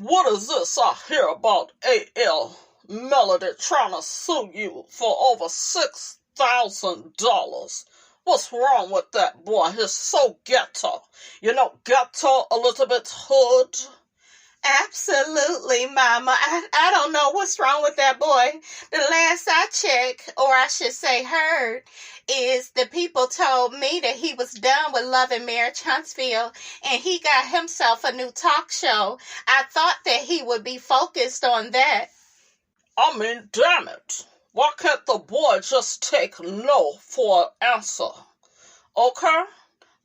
What is this I hear about A.L. Melody trying to sue you for over $6,000? What's wrong with that boy? He's so ghetto. You know, ghetto, Elizabeth Hood. Absolutely, Mama. I don't know what's wrong with that boy. The last I checked, or I should say heard, is the people told me that he was done with Love and Marriage Huntsville and he got himself a new talk show. I thought that he would be focused on that. I mean, damn it. Why can't the boy just take no for an answer? Okay?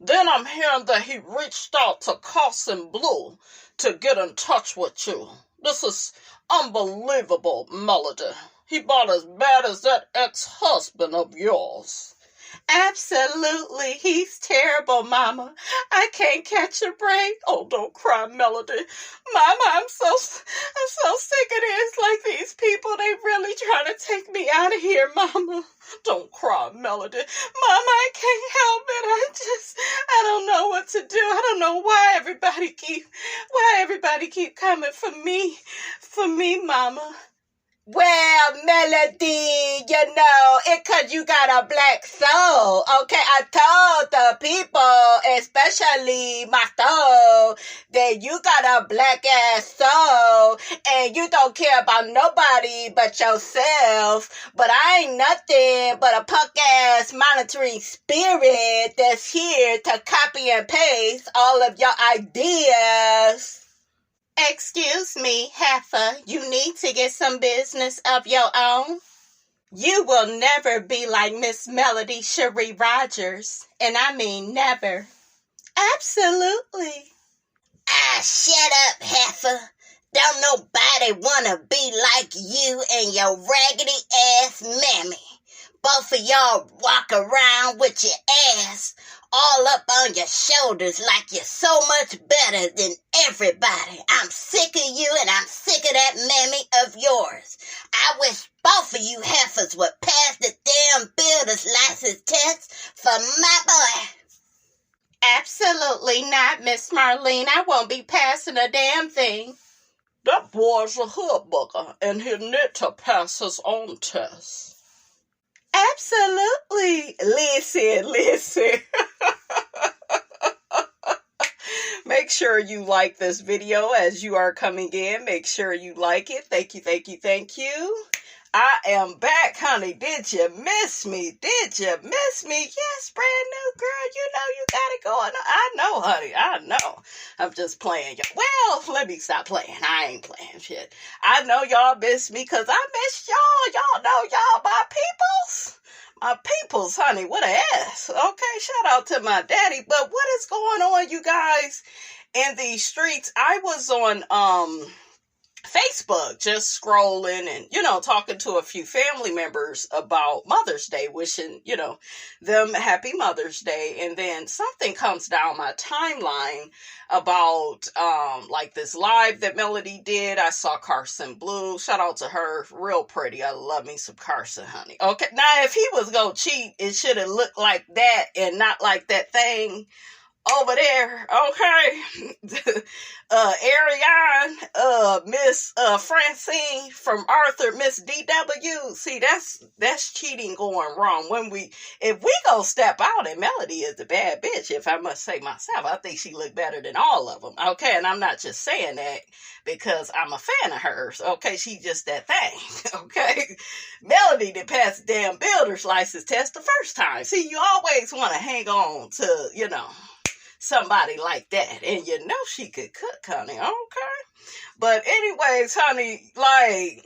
Then I'm hearing that he reached out to Carson Blue to get in touch with you. This is unbelievable, Melody. He about as bad as that ex-husband of yours. Absolutely. He's terrible, Mama. I can't catch a break. Oh, don't cry, Melody. Mama, I'm so sick of this. Like these people, they really trying to take me out of here, Mama. Don't cry, Melody. Mama, I can't help it. I don't know what to do. I don't know why everybody keep coming for me, Mama. Well, Melody, it 'cause you got a black soul, okay? I told the people, especially my soul, that you got a black ass soul and you don't care about nobody but yourself. But I ain't nothing but a punk ass monitoring spirit that's here to copy and paste all of your ideas. Excuse me, Heifer, you need to get some business of your own. You will never be like Miss Melody Cherie Rogers, and I mean never. Absolutely. Shut up, Heifer. Don't nobody wanna be like you and your raggedy ass mammy. Both of y'all walk around with your ass all up on your shoulders like you're so much better than everybody. I'm sick of you and I'm sick of that mammy of yours. I wish both of you heifers would pass the damn builder's license test for my boy. Absolutely not, Miss Marlene. I won't be passing a damn thing. That boy's a hoodbugger and he need to pass his own test. Absolutely. Listen. Make sure you like this video as you are coming in. Make sure you like it. Thank you. I am back, honey. Did you miss me? Yes, brand new girl. You know you got it going on. I know, honey. I know. I'm just playing. Well, let me stop playing. I ain't playing shit. I know y'all miss me because I miss y'all. Y'all know y'all my peoples. My peoples, honey. What a ass. Okay, shout out to my daddy. But what is going on, you guys, in these streets? I was on Facebook just scrolling and, talking to a few family members about Mother's Day, wishing, them happy Mother's Day. And then something comes down my timeline about, like this live that Melody did. I saw Carson Blue. Shout out to her. Real pretty. I love me some Carson, honey. Okay. Now, if he was going to cheat, it should have looked like that and not like that thing over there, okay? Ariane, Miss Francine from Arthur, Miss DW. See, that's cheating going wrong. If we go step out, and Melody is the bad bitch, if I must say myself, I think she looked better than all of them, okay? And I'm not just saying that because I'm a fan of hers, okay? She just that thing, okay? Melody did pass the damn builder's license test the first time. See, you always want to hang on to, somebody like that. And she could cook, honey, okay? But anyways, honey, like,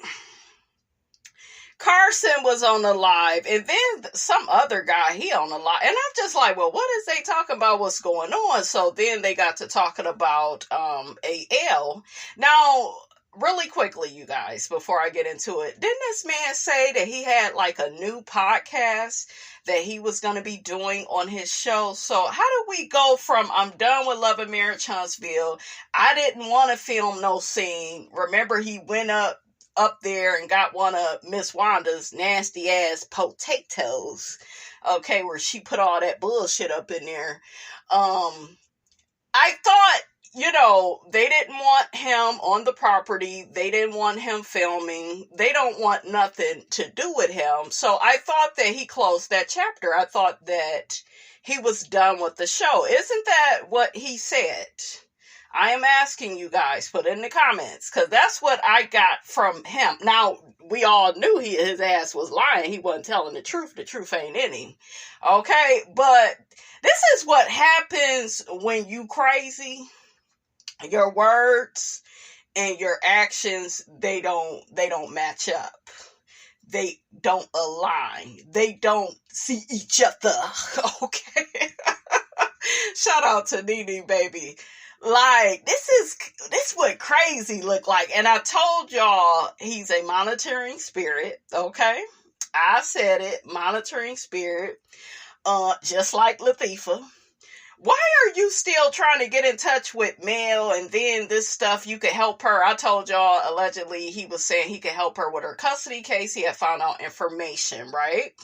Carson was on the live, and then some other guy, he on the live, and I'm just like, well, what is they talking about? What's going on? So then they got to talking about AL. Now, really quickly, you guys, before I get into it, didn't this man say that he had like a new podcast that he was going to be doing on his show? So how do we go from I'm done with Love and Marriage Huntsville, I didn't want to film no scene. Remember, he went up there and got one of Miss Wanda's nasty ass potatoes, okay, where she put all that bullshit up in there. I thought they didn't want him on the property. They didn't want him filming. They don't want nothing to do with him. So I thought that he closed that chapter. I thought that he was done with the show. Isn't that what he said? I am asking you guys, put it in the comments, because that's what I got from him. Now, we all knew his ass was lying. He wasn't telling the truth. The truth ain't in him. Okay, but this is what happens when you crazy. Your words and your actions, they don't match up. They don't align. They don't see each other. Okay. Shout out to Nene, baby. Like, this what crazy look like. And I told y'all he's a monitoring spirit. Okay. I said it, monitoring spirit. Just like Latifah. Why are you still trying to get in touch with Mel and then this stuff, you could help her? I told y'all, allegedly, he was saying he could help her with her custody case. He had found out information, right?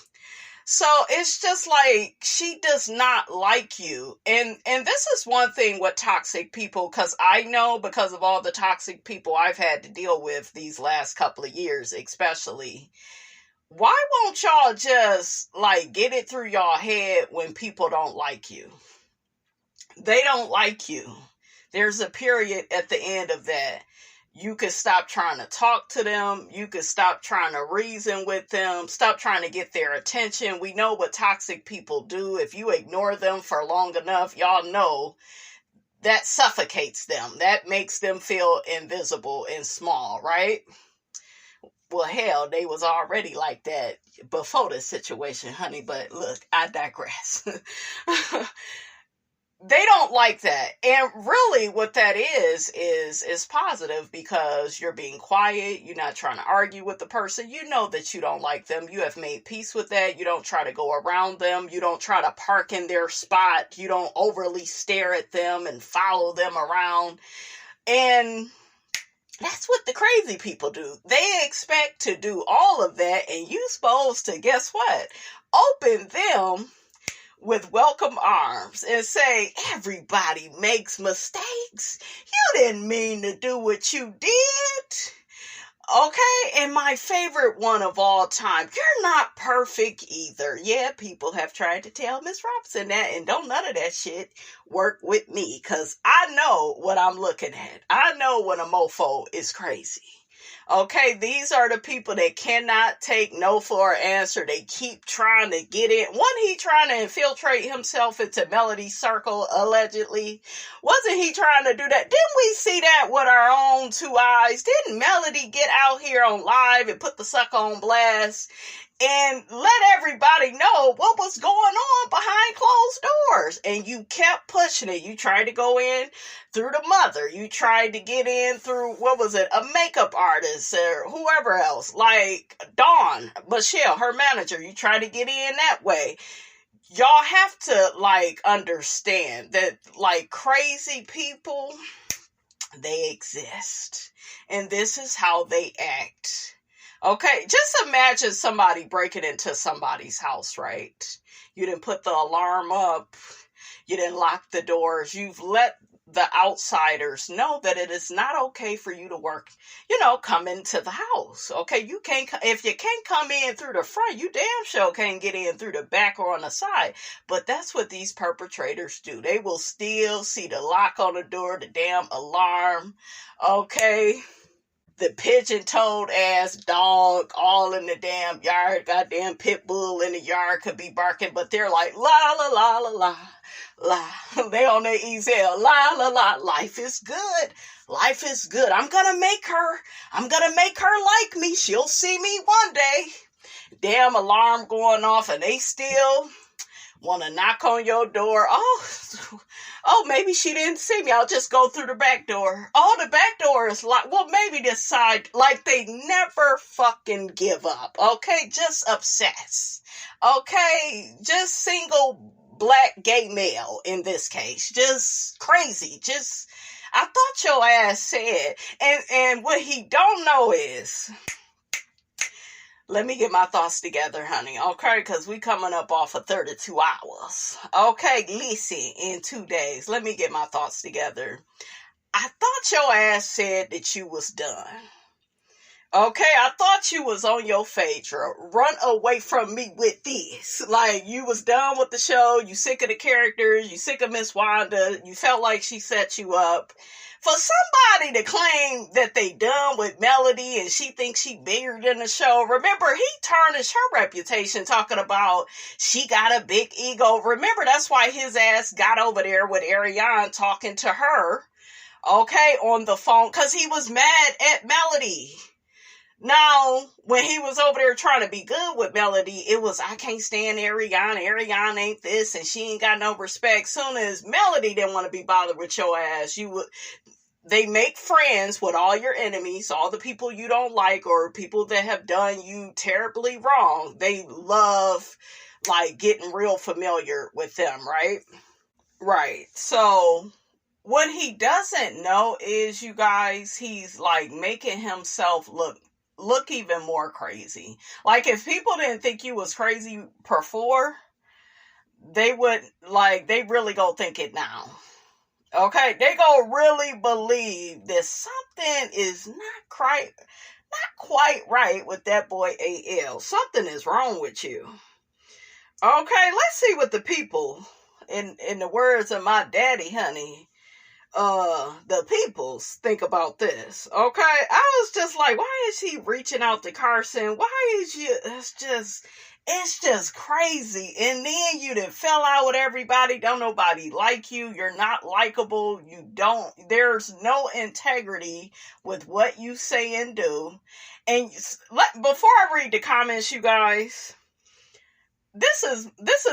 So it's just like, she does not like you. And this is one thing with toxic people, because I know, because of all the toxic people I've had to deal with these last couple of years, especially, why won't y'all just, like, get it through y'all head when people don't like you? They don't like you. There's a period at the end of that. You could stop trying to talk to them. You could stop trying to reason with them. Stop trying to get their attention. We know what toxic people do. If you ignore them for long enough, y'all know that suffocates them. That makes them feel invisible and small, right? Well, hell, they was already like that before this situation, honey. But look, I digress. They don't like that. And really what that is positive, because you're being quiet. You're not trying to argue with the person. You know that you don't like them. You have made peace with that. You don't try to go around them. You don't try to park in their spot. You don't overly stare at them and follow them around. And that's what the crazy people do. They expect to do all of that, and you supposed to, guess what? Open them with welcome arms and say, everybody makes mistakes. You didn't mean to do what you did. Okay, and my favorite one of all time, you're not perfect either. Yeah, people have tried to tell Miss Robinson that, and don't none of that shit work with me, because I know what I'm looking at. I know when a mofo is crazy. Okay, these are the people that cannot take no for an answer. They keep trying to get in. Wasn't he trying to infiltrate himself into Melody's circle, allegedly? Wasn't he trying to do that? Didn't we see that with our own two eyes? Didn't Melody get out here on live and put the sucker on blast and let everybody know what was going on behind closed doors? And you kept pushing it. You tried to go in through the mother. You tried to get in through, what was it, a makeup artist or whoever else, like Dawn, Michelle, her manager. You tried to get in that way. Y'all have to, like, understand that, like, crazy people, they exist. And this is how they act. Okay, just imagine somebody breaking into somebody's house, right? You didn't put the alarm up. You didn't lock the doors. You've let the outsiders know that it is not okay for you to work, come into the house. Okay, you can't, if you can't come in through the front, you damn sure can't get in through the back or on the side. But that's what these perpetrators do. They will still see the lock on the door, the damn alarm. Okay. The pigeon-toed ass dog all in the damn yard, goddamn pit bull in the yard could be barking, but they're like, la, la, la, la, la, la. They on their easel, la, la, la, life is good. Life is good. I'm gonna make her like me. She'll see me one day. Damn alarm going off, and they still want to knock on your door. Oh, maybe she didn't see me. I'll just go through the back door. Oh, the back door is like, well, maybe this side, like they never fucking give up. Okay, just obsess. Okay, just single black gay male in this case. Just crazy. Just, I thought your ass said. And what he don't know is, Let me get my thoughts together, honey. Okay, because we coming up off of 32 hours. Okay, listen, in 2 days. Let me get my thoughts together. I thought your ass said that you was done. Okay, I thought you was on your Phaedra. Run away from me with this. Like, you was done with the show. You sick of the characters. You sick of Miss Wanda. You felt like she set you up. For somebody to claim that they done with Melody and she thinks she bigger than the show. Remember, he tarnished her reputation talking about she got a big ego. Remember, that's why his ass got over there with Ariane talking to her. Okay, on the phone. Because he was mad at Melody. Now, when he was over there trying to be good with Melody, it was, I can't stand Ariane. Ariane ain't this, and she ain't got no respect. Soon as Melody didn't want to be bothered with your ass, they make friends with all your enemies, all the people you don't like, or people that have done you terribly wrong. They love, like, getting real familiar with them, right? Right. So what he doesn't know is, you guys, he's, like, making himself look even more crazy. Like, if people didn't think you was crazy before, they would, like, they really go think it now. Okay, they go really believe that something is not quite right with that boy AL. Something is wrong with you. Okay, let's see what the people, in the words of my daddy, honey, the peoples think about this. Okay, I was just like, why is he reaching out to Carson? Why is you? It's just crazy. And then you done fell out with everybody. Don't nobody like you. You're not likable. There's no integrity with what you say and do. And before I read the comments, you guys, this is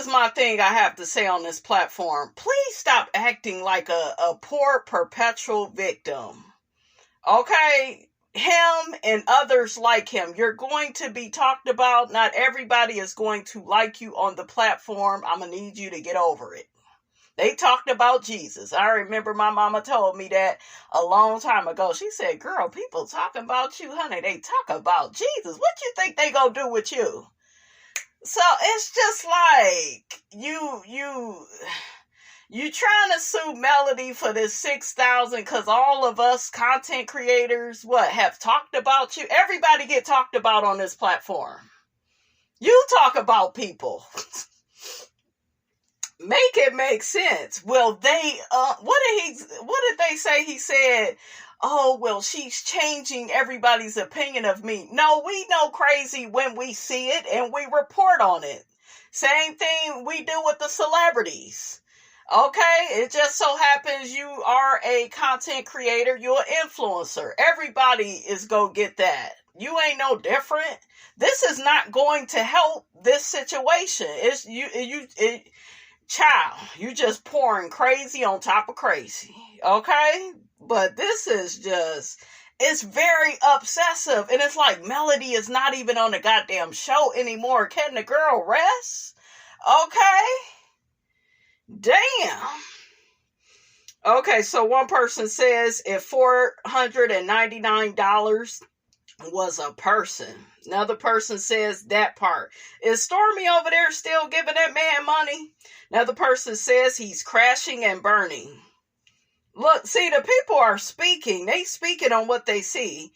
my thing I have to say on this platform. Please stop acting like a poor perpetual victim. Okay? Him and others like him. You're going to be talked about. Not everybody is going to like you on the platform. I'm going to need you to get over it. They talked about Jesus. I remember my mama told me that a long time ago. She said, girl, people talking about you, honey. They talk about Jesus. What you think they gonna do with you? So it's just like you trying to sue Melody for this 6,000 because all of us content creators have talked about you. Everybody get talked about on this platform. You talk about people. Make it make sense. Well, they what did they say? He said, oh, well, she's changing everybody's opinion of me. No, we know crazy when we see it and we report on it. Same thing we do with the celebrities. Okay, it just so happens you are a content creator, you're an influencer. Everybody is gonna get that. You ain't no different. This is not going to help this situation. Child, you just pouring crazy on top of crazy. Okay? But this is just, it's very obsessive. And it's like Melody is not even on the goddamn show anymore. Can the girl rest? Okay? Damn. Okay, so one person says if $499 was a person. Another person says that part. Is Stormy over there still giving that man money? Another person says he's crashing and burning. Look, see, the people are speaking. They speaking on what they see.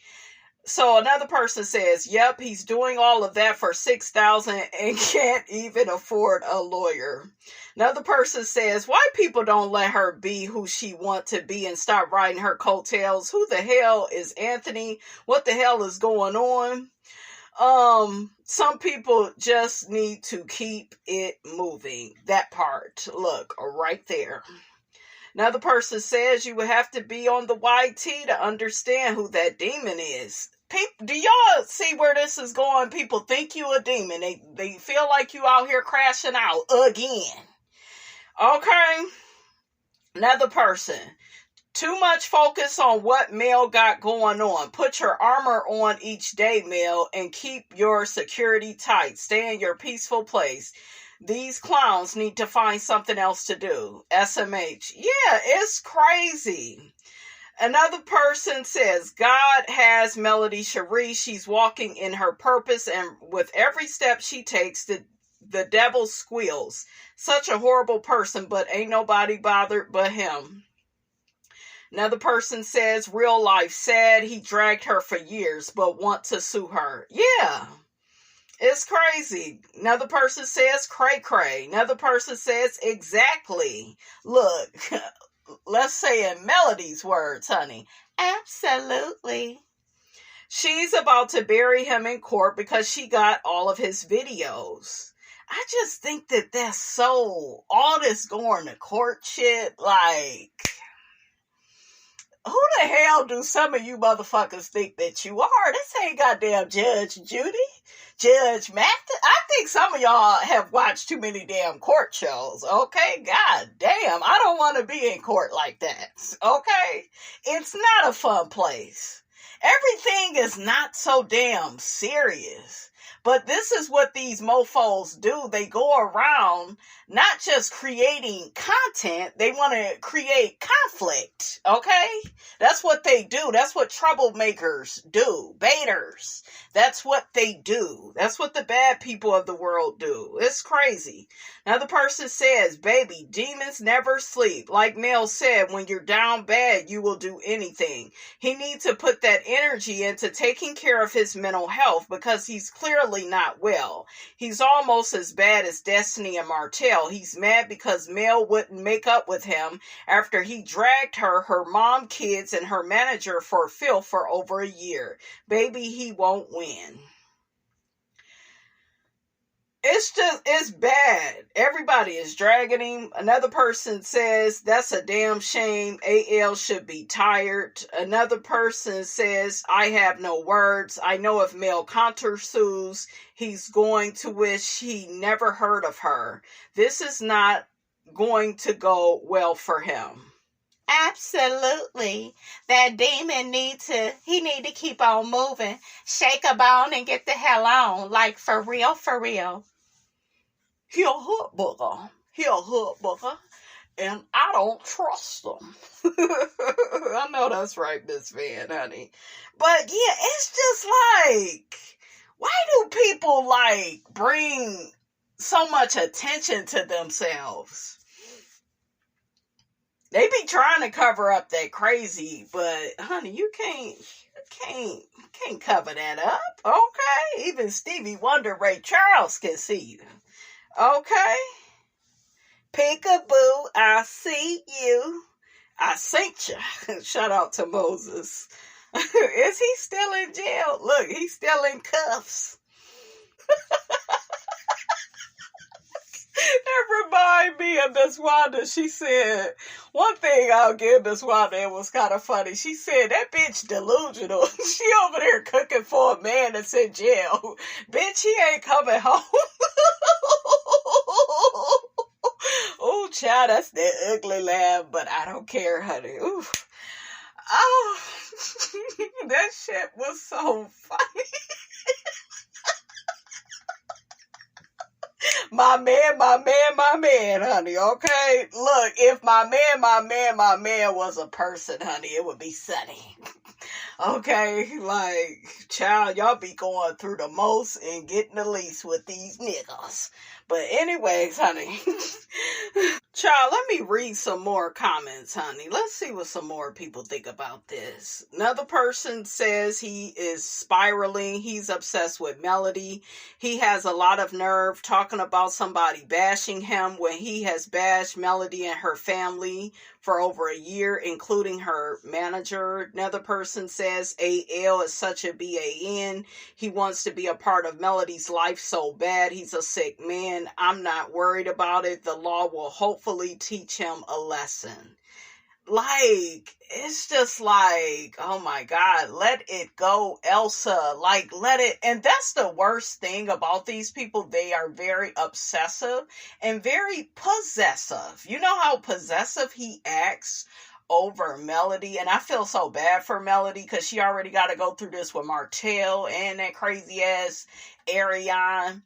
So another person says, yep, he's doing all of that for $6,000 and can't even afford a lawyer. Another person says, why people don't let her be who she wants to be and stop riding her coattails? Who the hell is Anthony? What the hell is going on? Some people just need to keep it moving. That part, look, right there. Another person says you would have to be on the YT to understand who that demon is. Do y'all see where this is going? People think you a demon. They feel like you out here crashing out again. Okay. Another person. Too much focus on what Mel got going on. Put your armor on each day, Mel, and keep your security tight. Stay in your peaceful place. These clowns need to find something else to do. SMH. Yeah, it's crazy. Another person says, God has Melody Cherie. She's walking in her purpose, and with every step she takes, the devil squeals. Such a horrible person, but ain't nobody bothered but him. Another person says, real life sad. He dragged her for years, but want to sue her. Yeah, it's crazy. Another person says, cray cray. Another person says, exactly. Look, let's say in Melody's words, honey. Absolutely. She's about to bury him in court because she got all of his videos. I just think that that's so, all this going to court shit, like, who the hell do some of you motherfuckers think that you are? This ain't goddamn Judge Judy, Judge Mathis. I think some of y'all have watched too many damn court shows, okay? God damn, I don't want to be in court like that, okay? It's not a fun place. Everything is not so damn serious. But this is what these mofos do. They go around not just creating content, they want to create conflict, okay? That's what they do. That's what troublemakers do. Baiters. That's what they do. That's what the bad people of the world do. It's crazy. Another person says, baby, demons never sleep. Like Mel said, when you're down bad, you will do anything. He needs to put that energy into taking care of his mental health because he's clearly not well. He's almost as bad as Destiny and Martell. He's mad because Mel wouldn't make up with him after he dragged her mom, kids, and her manager for filth for over a year. Baby, he won't win. It's bad. Everybody is dragging him. Another person says, that's a damn shame. AL should be tired. Another person says, I have no words. I know if Mel countersues, he's going to wish he never heard of her. This is not going to go well for him. Absolutely. That demon need to keep on moving. Shake a bone and get the hell on. Like, for real, for real. He a hood booger. And I don't trust him. I know that's right, Miss Van, honey. But yeah, it's just like, why do people like bring so much attention to themselves? They be trying to cover up that crazy, but honey, you can't cover that up, okay? Even Stevie Wonder, Ray Charles can see you, okay? Peekaboo, I see you. I synced you. Shout out to Moses. Is he still in jail? Look, he's still in cuffs. That remind me of Miss Wanda. She said, one thing I'll give Miss Wanda, it was kind of funny. She said, that bitch delusional. She over there cooking for a man that's in jail. Bitch, he ain't coming home. Oh, child, that's that ugly laugh, but I don't care, honey. Oof. Oh, that shit was so funny. My man, honey, okay? Look, if my man was a person, honey, it would be Sunny. Okay? Like, child, y'all be going through the most and getting the least with these niggas. But anyways, honey. Child, let me read some more comments, honey. Let's see what some more people think about this. Another person says he is spiraling. He's obsessed with Melody. He has a lot of nerve talking about somebody bashing him when he has bashed Melody and her family for over a year, including her manager. Another person says AL is such a BAN. He wants to be a part of Melody's life so bad. He's a sick man. I'm not worried about it. The law will hopefully teach him a lesson. Like, it's just like, oh my God, let it go, Elsa. Like, let it. And that's the worst thing about these people. They are very obsessive and very possessive. You know how possessive he acts over Melody? And I feel so bad for Melody because she already got to go through this with Martell and that crazy ass Ariane.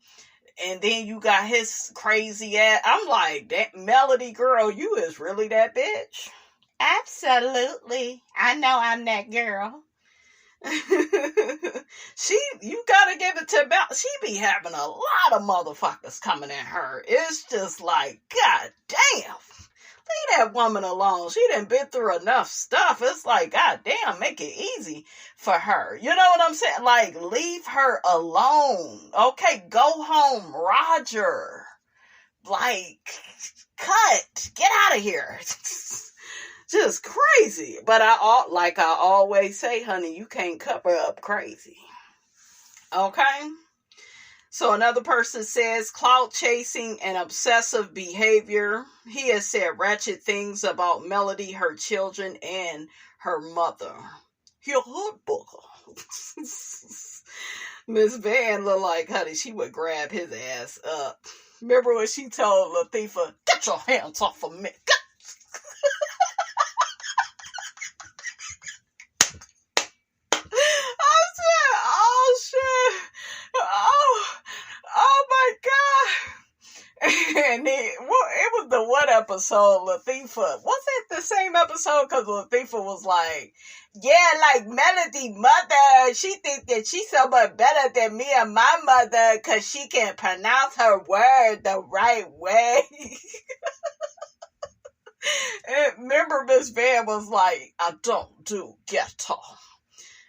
And then you got his crazy ass. I'm like, that Melody girl, you is really that bitch? Absolutely. I know I'm that girl. You gotta give it to Bella. She be having a lot of motherfuckers coming at her. It's just like, God damn. Leave that woman alone. She done been through enough stuff. It's like, God damn, make it easy for her. You know what I'm saying? Like, leave her alone. Okay, go home, Roger. Like, cut. Get out of here. Just crazy. But like I always say, honey, you can't cover up crazy. Okay? So another person says clout chasing and obsessive behavior. He has said ratchet things about Melody, her children, and her mother. You're hood booker. Miss Van looked like, honey, she would grab his ass up. Remember when she told Latifah, get your hands off of me. Oh shit. Oh my God. And it was the one episode, Latifah. Was it the same episode? Because Latifah was like, yeah, like Melody mother, she think that she's so much better than me and my mother because she can pronounce her word the right way. And remember Miss Van was like, I don't do ghetto.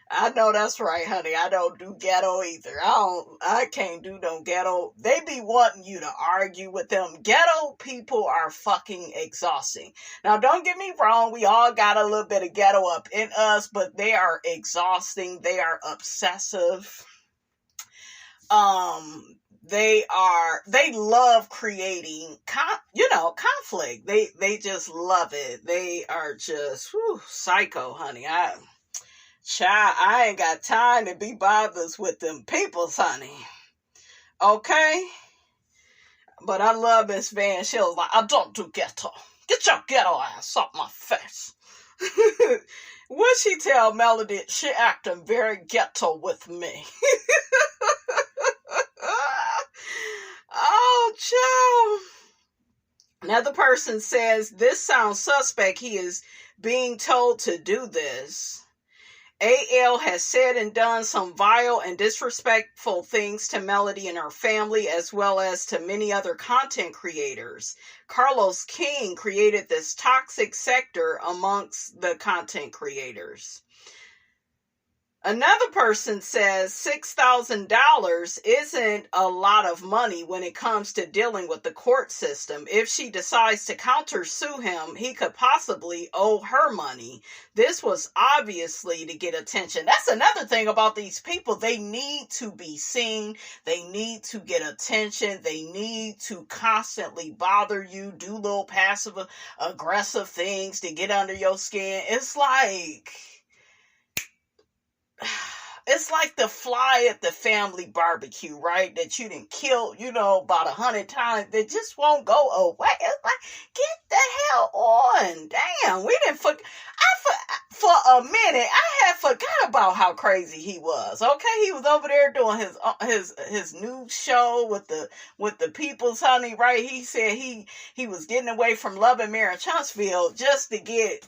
I know that's right, honey. I don't do ghetto either. I can't do no ghetto. They be wanting you to argue with them. Ghetto people are fucking exhausting. Now, don't get me wrong. We all got a little bit of ghetto up in us, but they are exhausting. They are obsessive. They love creating, conflict. They just love it. They are just, psycho, honey. Child, I ain't got time to be bothered with them peoples, honey. Okay? But I love Miss Van. She was like, I don't do ghetto. Get your ghetto ass off my face. What she tell Melody? She acting very ghetto with me. Oh, child. Another person says, this sounds suspect. He is being told to do this. AL has said and done some vile and disrespectful things to Melody and her family, as well as to many other content creators. Carlos King created this toxic sector amongst the content creators. Another person says $6,000 isn't a lot of money when it comes to dealing with the court system. If she decides to countersue him, he could possibly owe her money. This was obviously to get attention. That's another thing about these people. They need to be seen. They need to get attention. They need to constantly bother you, do little passive aggressive things to get under your skin. It's like the fly at the family barbecue, right? That you done killed, about 100 times. That just won't go away. It's like, get the hell on. Damn, we didn't for a minute, I had forgot about how crazy he was. Okay, he was over there doing his new show with the people's honey, right? He said he was getting away from Love and Marriage Huntsville just to get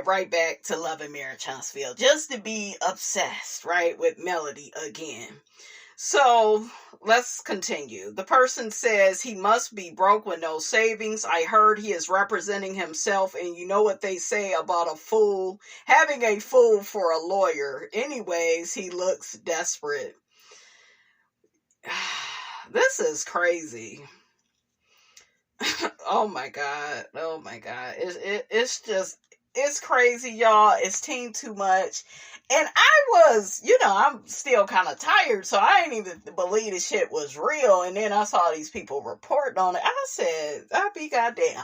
right back to Love and Marriage Huntsville, just to be obsessed, right, with Melody again. So let's continue. The person says he must be broke with no savings. I heard he is representing himself, and you know what they say about a fool, having a fool for a lawyer. Anyways, he looks desperate. This is crazy. Oh my God. It's crazy, y'all. It's team too much. And I was, I'm still kind of tired, so I didn't even believe the shit was real. And then I saw these people reporting on it. I said, I be goddamn.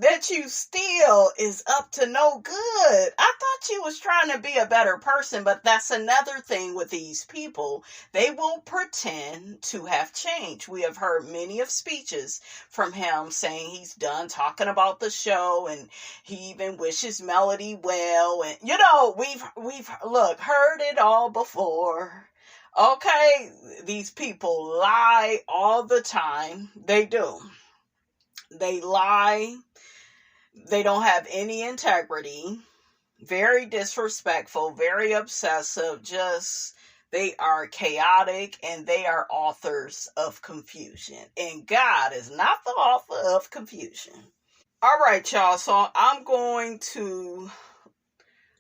That you still is up to no good. I thought you was trying to be a better person, but that's another thing with these people. They will pretend to have changed. We have heard many of speeches from him saying he's done talking about the show, and he even wishes Melody well. And we've heard it all before. Okay, these people lie all the time. They do. They lie. They don't have any integrity. Very disrespectful, very obsessive, they are chaotic, and they are authors of confusion. And God is not the author of confusion. All right, y'all. So I'm going to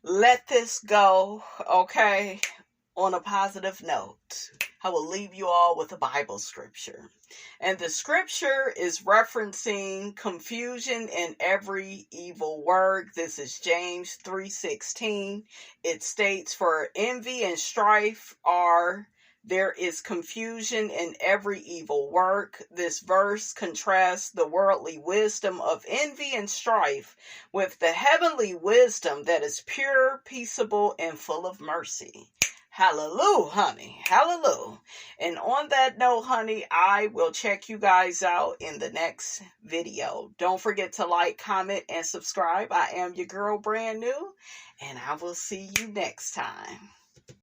let this go, okay, on a positive note. I will leave you all with a Bible scripture. And the scripture is referencing confusion in every evil work. This is James 3:16. It states, "For envy and strife there is confusion in every evil work." This verse contrasts the worldly wisdom of envy and strife with the heavenly wisdom that is pure, peaceable, and full of mercy. Hallelujah, honey. Hallelujah. And on that note, honey, I will check you guys out in the next video. Don't forget to like, comment, and subscribe. I am your girl, brand new, and I will see you next time.